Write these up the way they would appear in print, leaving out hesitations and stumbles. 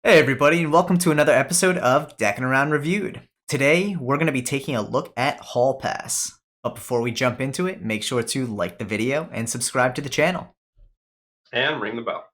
Hey everybody, and welcome to another episode of Deckin Around Reviewed. Today, we're going to be taking a look at Hallpass. But before we jump into it, make sure to like the video and subscribe to the channel. And ring the bell.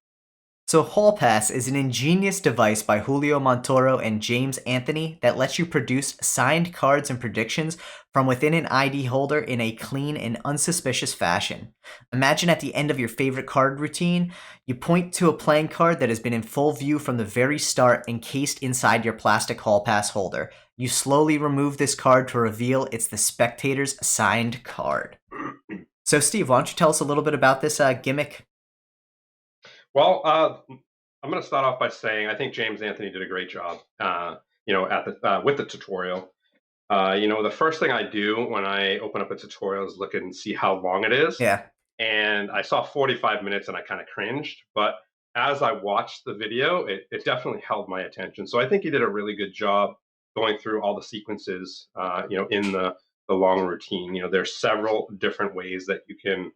So Hallpass is an ingenious device by Julio Montoro and James Anthony that lets you produce signed cards and predictions from within an ID holder in a clean and unsuspicious fashion. Imagine at the end of your favorite card routine, you point to a playing card that has been in full view from the very start encased inside your plastic Hallpass holder. You slowly remove this card to reveal it's the spectator's signed card. So Steve, why don't you tell us a little bit about this gimmick? Well, I'm going to start off by saying I think James Anthony did a great job. At the with the tutorial. The first thing I do when I open up a tutorial is look and see how long it is. Yeah. And I saw 45 minutes and I kind of cringed. But as I watched the video, it definitely held my attention. So I think he did a really good job going through all the sequences, in the long routine. There's several different ways that you can,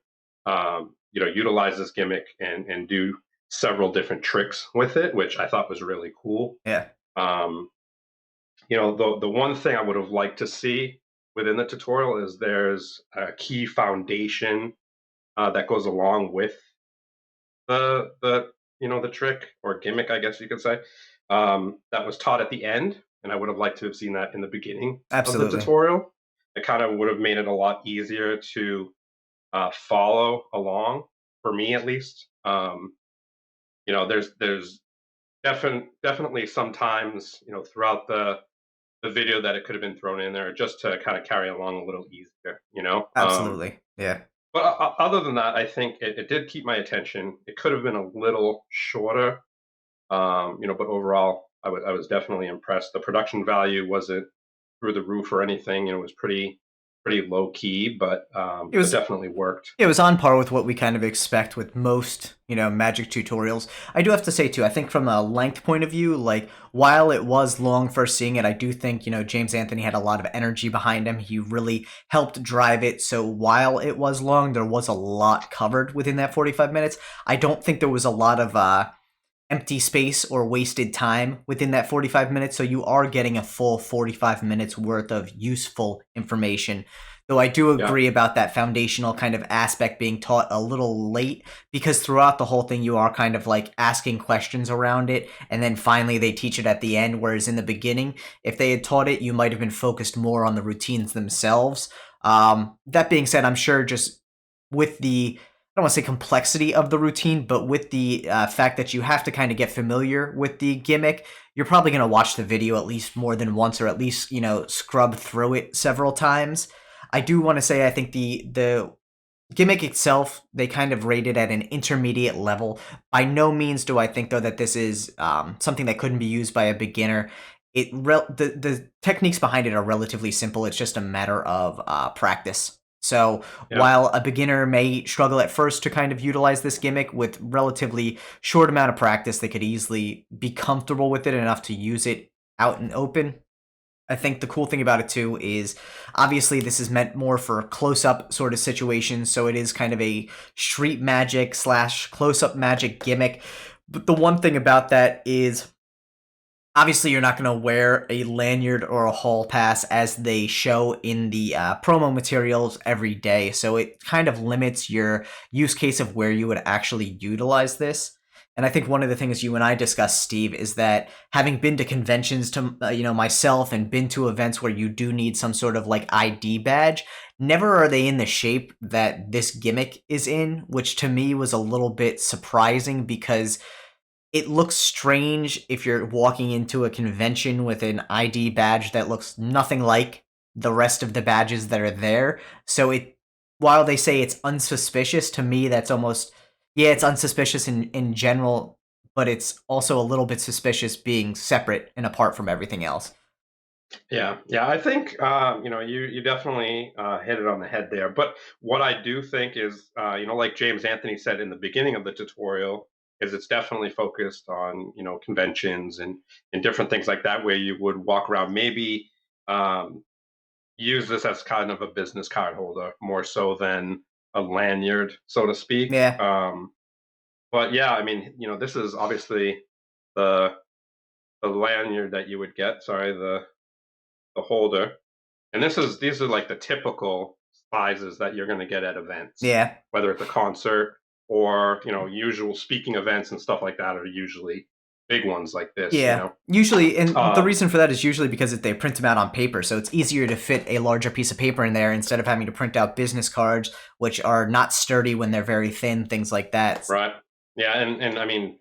utilize this gimmick and do several different tricks with it, which I thought was really cool. Yeah. Um, the one thing I would have liked to see within the tutorial is there's a key foundation that goes along with the trick or gimmick, I guess you could say, that was taught at the end, and I would have liked to have seen that in the beginning of the Absolutely. tutorial. It kind of would have made it a lot easier to follow along for me, at least. There's definitely sometimes throughout the video that it could have been thrown in there just to kind of carry along a little easier. Absolutely. Yeah. But other than that, I think it did keep my attention. It could have been a little shorter, but overall, I was definitely impressed. The production value wasn't through the roof or anything. It was pretty low key, but It it was definitely worked. it was on par with what we kind of expect with most, magic tutorials. I do have to say too, I think from a length point of view, like while it was long first seeing it, I do think, James Anthony had a lot of energy behind him. He really helped drive it. So while it was long, there was a lot covered within that 45 minutes. I don't think there was a lot of empty space or wasted time within that 45 minutes. So you are getting a full 45 minutes worth of useful information. Though I do Yeah. agree about that foundational kind of aspect being taught a little late, because throughout the whole thing you are kind of like asking questions around it, and then finally they teach it at the end, whereas in the beginning, if they had taught it, you might have been focused more on the routines themselves. That being said, I'm sure just with the I don't want to say complexity of the routine, but with the fact that you have to kind of get familiar with the gimmick, you're probably going to watch the video at least more than once, or at least scrub through it several times. I do want to say I think the gimmick itself they kind of rated at an intermediate level. By no means do I think though that this is something that couldn't be used by a beginner. The techniques behind it are relatively simple. It's just a matter of practice. So Yeah. while a beginner may struggle at first to kind of utilize this gimmick with relatively short amount of practice, they could easily be comfortable with it enough to use it out in open. I think the cool thing about it too is obviously this is meant more for close up sort of situations, so it is kind of a street magic slash close up magic gimmick. But the one thing about that is obviously you're not going to wear a lanyard or a hall pass as they show in the promo materials every day, so it kind of limits your use case of where you would actually utilize this. And I think one of the things you and I discussed, Steve, is that having been to conventions to myself and been to events where you do need some sort of like ID badge, never are they in the shape that this gimmick is in, which to me was a little bit surprising because it looks strange if you're walking into a convention with an ID badge that looks nothing like the rest of the badges that are there. So while they say it's unsuspicious, to me that's almost yeah, it's unsuspicious in general, but it's also a little bit suspicious being separate and apart from everything else. Yeah. I think you definitely hit it on the head there. But what I do think is, like James Anthony said in the beginning of the tutorial, is it's definitely focused on conventions and different things like that, where you would walk around, maybe use this as kind of a business card holder more so than a lanyard, so to speak. Yeah, But yeah, I mean, this is obviously the the lanyard that you would get. Sorry, the holder. And these are like the typical sizes that you're going to get at events, Yeah. whether it's a concert or usual speaking events and stuff like that are usually big ones like this. Yeah. Usually, and the Um, reason for that is usually because they print them out on paper, so it's easier to fit a larger piece of paper in there instead of having to print out business cards, which are not sturdy when they're very thin, things like that. right. Yeah, and I mean,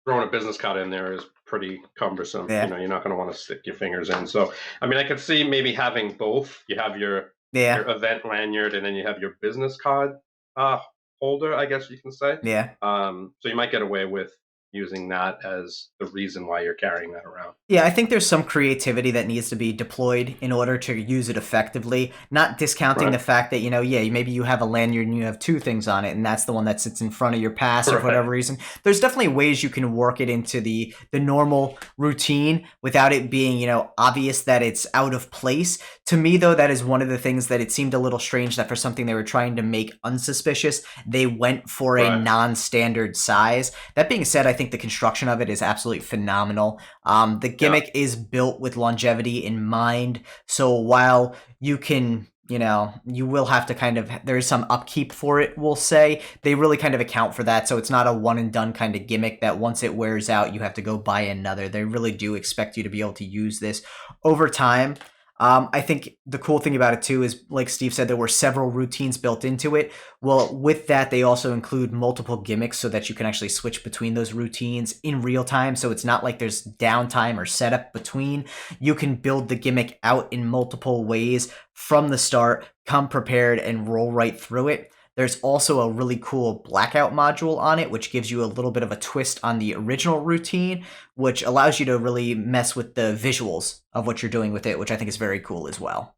throwing a business card in there is pretty cumbersome. Yeah. You're not going to want to stick your fingers in. So, I mean, I could see maybe having both. You have Yeah. your event lanyard, and then you have your business card uh, holder, I guess you can say. Yeah. So you might get away with using that as the reason why you're carrying that around. Yeah, I think there's some creativity that needs to be deployed in order to use it effectively. Not discounting the Right. fact that, yeah, maybe you have a lanyard and you have two things on it, and that's the one that sits in front of your pass or for Right. whatever reason. There's definitely ways you can work it into the normal routine without it being, obvious that it's out of place. To me, though, that is one of the things that it seemed a little strange that for something they were trying to make unsuspicious, they went for a Right. non-standard size. That being said, I think the construction of it is absolutely phenomenal. The Yeah. gimmick is built with longevity in mind. So while you can, you will have to there is some upkeep for it, we'll say, they really kind of account for that. So it's not a one and done kind of gimmick that once it wears out, you have to go buy another. They really do expect you to be able to use this over time. I think the cool thing about it too is, like Steve said, there were several routines built into it. Well, with that, they also include multiple gimmicks so that you can actually switch between those routines in real time. So it's not like there's downtime or setup between. You can build the gimmick out in multiple ways from the start, come prepared, and roll right through it. There's also a really cool blackout module on it, which gives you a little bit of a twist on the original routine, which allows you to really mess with the visuals of what you're doing with it, which I think is very cool as well.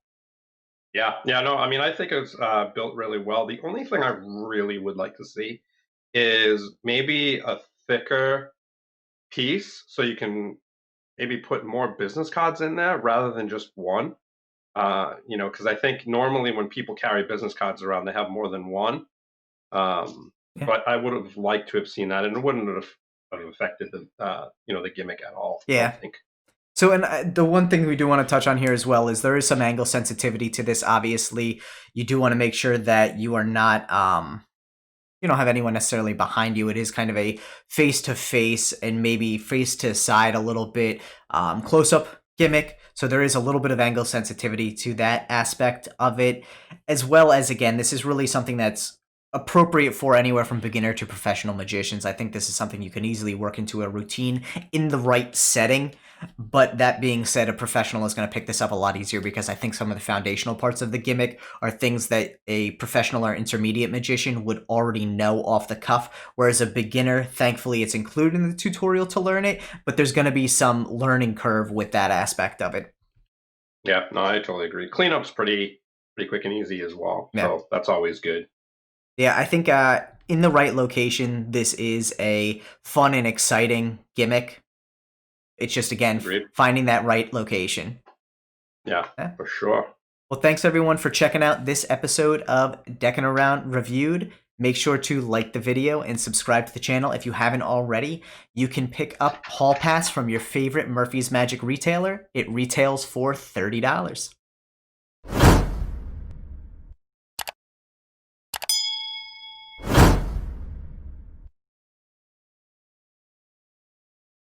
Yeah. Yeah. No, I mean, I think it's built really well. The only thing I really would like to see is maybe a thicker piece so you can maybe put more business cards in there rather than just one. Because I think normally when people carry business cards around, they have more than one. Um, Yeah. but I would have liked to have seen that, and it wouldn't have affected the gimmick at all. I Yeah. don't think. So, and the one thing we do want to touch on here as well is there is some angle sensitivity to this. Obviously, you do want to make sure that you are not, you don't have anyone necessarily behind you. It is kind of a face to face and maybe face to side a little bit, close up gimmick. So there is a little bit of angle sensitivity to that aspect of it, as well as, again, this is really something that's appropriate for anywhere from beginner to professional magicians. I think this is something you can easily work into a routine in the right setting. But that being said, a professional is going to pick this up a lot easier because I think some of the foundational parts of the gimmick are things that a professional or intermediate magician would already know off the cuff. Whereas a beginner, thankfully, it's included in the tutorial to learn it, but there's going to be some learning curve with that aspect of it. Yeah, no, I totally agree. Cleanup's pretty quick and easy as well, Yeah. so that's always good. Yeah, I think in the right location, this is a fun and exciting gimmick. It's just, again, Agreed. finding that right location. Yeah, Yeah. for sure. Well, thanks everyone for checking out this episode of Deckin Around Reviewed. Make sure to like the video and subscribe to the channel if you haven't already. You can pick up Hallpass from your favorite Murphy's Magic retailer. It retails for $30.